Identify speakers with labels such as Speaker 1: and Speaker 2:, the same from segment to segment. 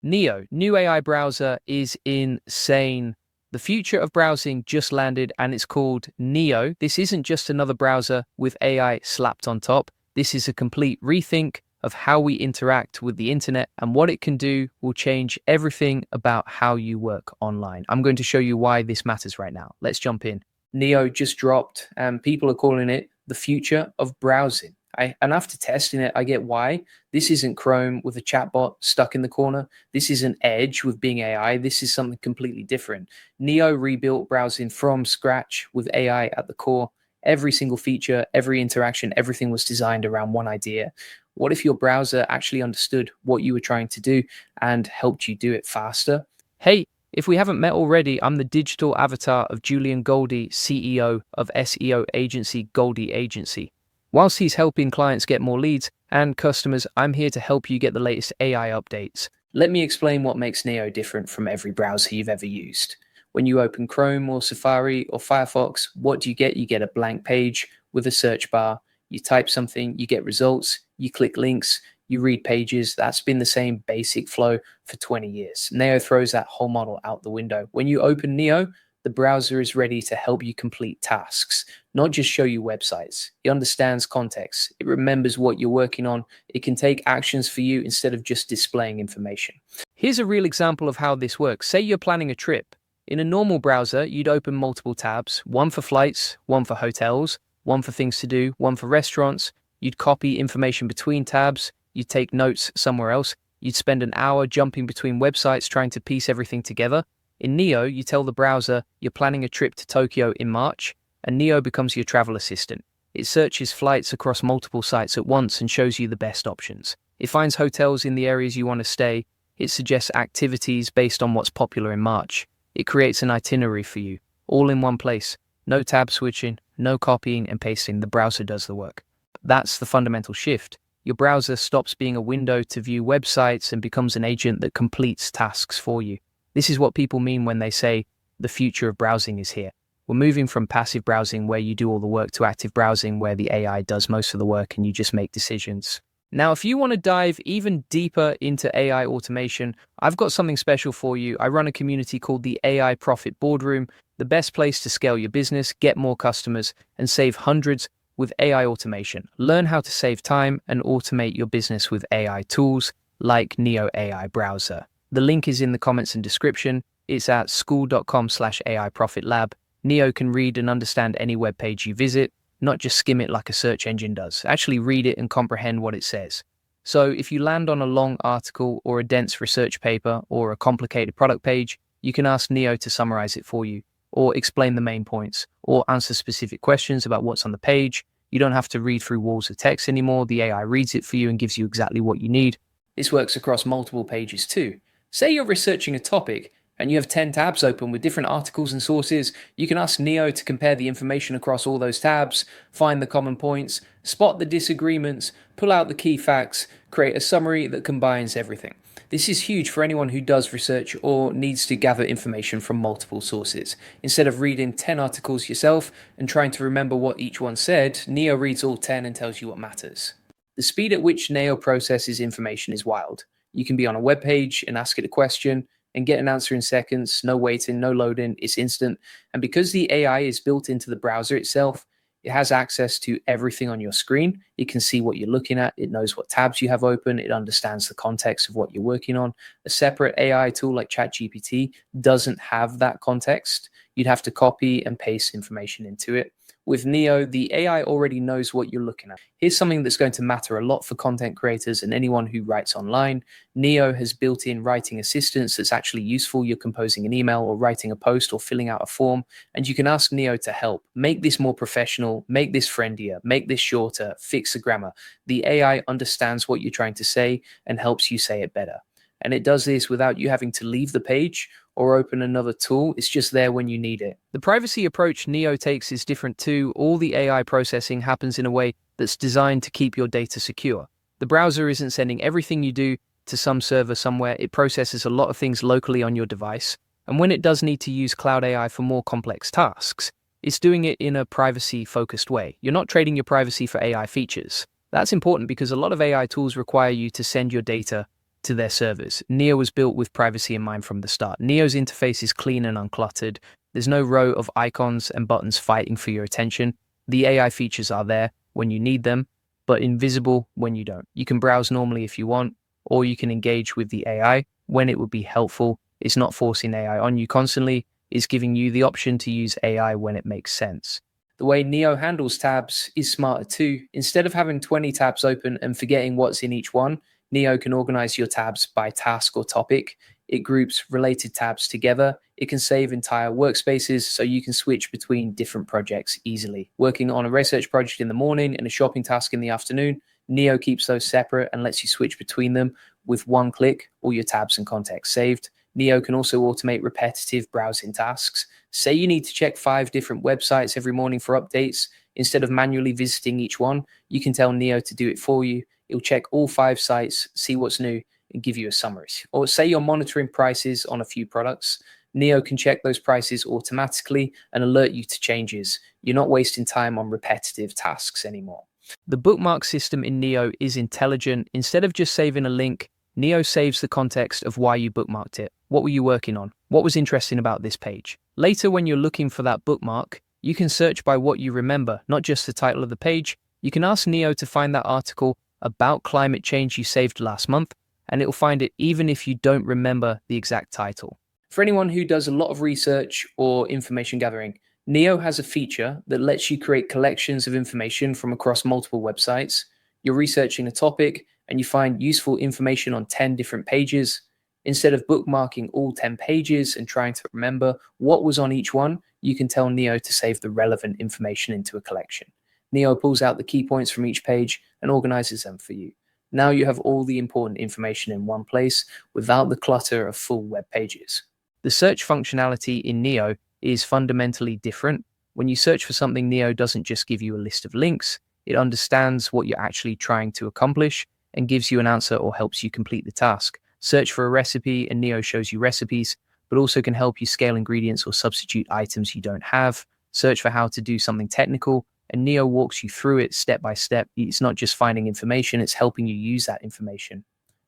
Speaker 1: Neo, new AI browser is insane. The future of browsing just landed and it's called Neo. This isn't just another browser with AI slapped on top. This is a complete rethink of how we interact with the internet, and what it can do will change everything about how you work online. I'm going to show you why this matters right now. Let's jump in. Neo just dropped and people are calling it the future of browsing. And after testing it, I get why. This isn't Chrome with a chatbot stuck in the corner. This isn't Edge with Bing AI. This is something completely different. Neo rebuilt browsing from scratch with AI at the core. Every single feature, every interaction, everything was designed around one idea. What if your browser actually understood what you were trying to do and helped you do it faster? Hey, if we haven't met already, I'm the digital avatar of Julian Goldie, CEO of SEO agency Goldie Agency. Whilst he's helping clients get more leads and customers, I'm here to help you get the latest AI updates. Let me explain what makes Neo different from every browser you've ever used. When you open Chrome or Safari or Firefox, what do you get? You get a blank page with a search bar. You type something, you get results, you click links, you read pages. That's been the same basic flow for 20 years. Neo throws that whole model out the window. When you open Neo, the browser is ready to help you complete tasks, not just show you websites. It understands context. It remembers what you're working on. It can take actions for you instead of just displaying information. Here's a real example of how this works. Say you're planning a trip. In a normal browser, you'd open multiple tabs, one for flights, one for hotels, one for things to do, one for restaurants. You'd copy information between tabs. You'd take notes somewhere else. You'd spend an hour jumping between websites trying to piece everything together. In Neo, you tell the browser you're planning a trip to Tokyo in March, and Neo becomes your travel assistant. It searches flights across multiple sites at once and shows you the best options. It finds hotels in the areas you want to stay. It suggests activities based on what's popular in March. It creates an itinerary for you, all in one place. No tab switching, no copying and pasting. The browser does the work. That's the fundamental shift. Your browser stops being a window to view websites and becomes an agent that completes tasks for you. This is what people mean when they say the future of browsing is here. We're moving from passive browsing where you do all the work to active browsing where the AI does most of the work and you just make decisions. Now, if you want to dive even deeper into AI automation, I've got something special for you. I run a community called the AI Profit Boardroom, the best place to scale your business, get more customers, and save hundreds with AI automation. Learn how to save time and automate your business with AI tools like Neo AI Browser. The link is in the comments and description. It's at school.com/AI Profit Lab. Neo can read and understand any web page you visit, not just skim it like a search engine does. Actually read it and comprehend what it says. So if you land on a long article or a dense research paper or a complicated product page, you can ask Neo to summarize it for you, or explain the main points, or answer specific questions about what's on the page. You don't have to read through walls of text anymore. The AI reads it for you and gives you exactly what you need. This works across multiple pages too. Say you're researching a topic and you have 10 tabs open with different articles and sources. You can ask Neo to compare the information across all those tabs, find the common points, spot the disagreements, pull out the key facts, create a summary that combines everything. This is huge for anyone who does research or needs to gather information from multiple sources. Instead of reading 10 articles yourself and trying to remember what each one said, Neo reads all 10 and tells you what matters. The speed at which Neo processes information is wild. You can be on a web page and ask it a question and get an answer in seconds, no waiting, no loading, it's instant. And because the AI is built into the browser itself, it has access to everything on your screen. It can see what you're looking at. It knows what tabs you have open. It understands the context of what you're working on. A separate AI tool like ChatGPT doesn't have that context. You'd have to copy and paste information into it. With Neo, the AI already knows what you're looking at. Here's something that's going to matter a lot for content creators and anyone who writes online. Neo has built-in writing assistance that's actually useful. You're composing an email or writing a post or filling out a form, and you can ask Neo to help. Make this more professional, make this friendlier, make this shorter, fix the grammar. The AI understands what you're trying to say and helps you say it better. And it does this without you having to leave the page or open another tool. It's just there when you need it. The privacy approach Neo takes is different too. All the AI processing happens in a way that's designed to keep your data secure. The browser isn't sending everything you do to some server somewhere. It processes a lot of things locally on your device. And when it does need to use cloud AI for more complex tasks, it's doing it in a privacy-focused way. You're not trading your privacy for AI features. That's important because a lot of AI tools require you to send your data to their servers. Neo was built with privacy in mind from the start. Neo's interface is clean and uncluttered. There's no row of icons and buttons fighting for your attention. The AI features are there when you need them, but invisible when you don't. You can browse normally if you want, or you can engage with the AI when it would be helpful. It's not forcing AI on you constantly. It's giving you the option to use AI when it makes sense. The way Neo handles tabs is smarter too. Instead of having 20 tabs open and forgetting what's in each one, Neo can organize your tabs by task or topic. It groups related tabs together. It can save entire workspaces so you can switch between different projects easily. Working on a research project in the morning and a shopping task in the afternoon, Neo keeps those separate and lets you switch between them with one click, all your tabs and contacts saved. Neo can also automate repetitive browsing tasks. Say you need to check 5 different websites every morning for updates. Instead of manually visiting each one, you can tell Neo to do it for you. It'll check all 5 sites, see what's new, and give you a summary. Or say you're monitoring prices on a few products. Neo can check those prices automatically and alert you to changes. You're not wasting time on repetitive tasks anymore. The bookmark system in Neo is intelligent. Instead of just saving a link, Neo saves the context of why you bookmarked it. What were you working on? What was interesting about this page? Later, when you're looking for that bookmark, you can search by what you remember, not just the title of the page. You can ask Neo to find that article about climate change you saved last month, and it'll find it even if you don't remember the exact title. For anyone who does a lot of research or information gathering, Neo has a feature that lets you create collections of information from across multiple websites. You're researching a topic and you find useful information on 10 different pages. Instead of bookmarking all 10 pages and trying to remember what was on each one, you can tell Neo to save the relevant information into a collection. Neo pulls out the key points from each page and organizes them for you. Now you have all the important information in one place without the clutter of full web pages. The search functionality in Neo is fundamentally different. When you search for something, Neo doesn't just give you a list of links. It understands what you're actually trying to accomplish and gives you an answer or helps you complete the task. Search for a recipe and Neo shows you recipes, but also can help you scale ingredients or substitute items you don't have. Search for how to do something technical, and Neo walks you through it step by step. It's not just finding information, it's helping you use that information.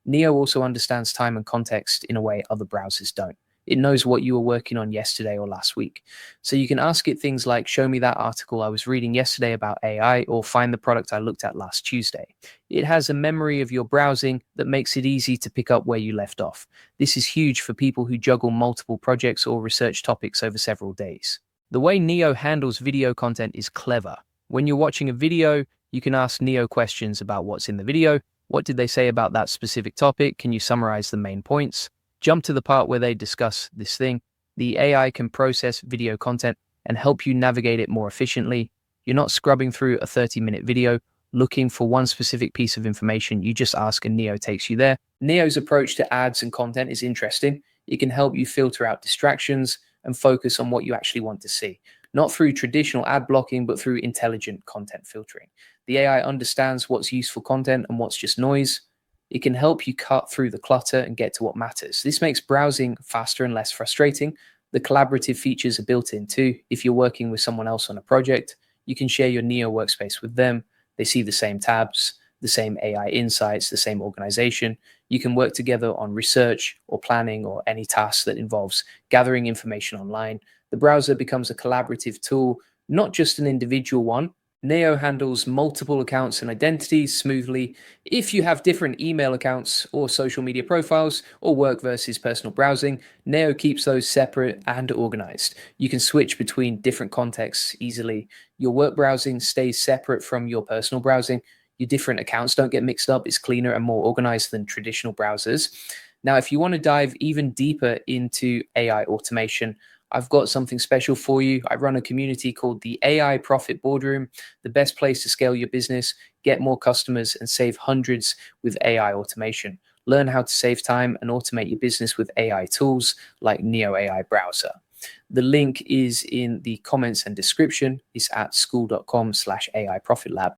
Speaker 1: Neo also understands time and context in a way other browsers don't. It knows what you were working on yesterday or last week. So you can ask it things like, show me that article I was reading yesterday about AI, or find the product I looked at last Tuesday. It has a memory of your browsing that makes it easy to pick up where you left off. This is huge for people who juggle multiple projects or research topics over several days. The way Neo handles video content is clever. When you're watching a video, you can ask Neo questions about what's in the video. What did they say about that specific topic? Can you summarize the main points? Jump to the part where they discuss this thing. The AI can process video content and help you navigate it more efficiently. You're not scrubbing through a 30-minute video looking for one specific piece of information. You just ask and Neo takes you there. Neo's approach to ads and content is interesting. It can help you filter out distractions and focus on what you actually want to see. Not through traditional ad blocking, but through intelligent content filtering. The AI understands what's useful content and what's just noise. It can help you cut through the clutter and get to what matters. This makes browsing faster and less frustrating. The collaborative features are built in too. If you're working with someone else on a project, you can share your Neo workspace with them. They see the same tabs, the same AI insights, the same organization. You can work together on research or planning or any task that involves gathering information online. The browser becomes a collaborative tool, not just an individual one. Neo handles multiple accounts and identities smoothly. If you have different email accounts or social media profiles or work versus personal browsing, Neo keeps those separate and organized. You can switch between different contexts easily. Your work browsing stays separate from your personal browsing. Your different accounts don't get mixed up. It's cleaner and more organized than traditional browsers. Now, if you want to dive even deeper into AI automation, I've got something special for you. I run a community called the AI Profit Boardroom, the best place to scale your business, get more customers, and save hundreds with AI automation. Learn how to save time and automate your business with AI tools like Neo AI Browser. The link is in the comments and description. It's at school.com/AI Profit Lab.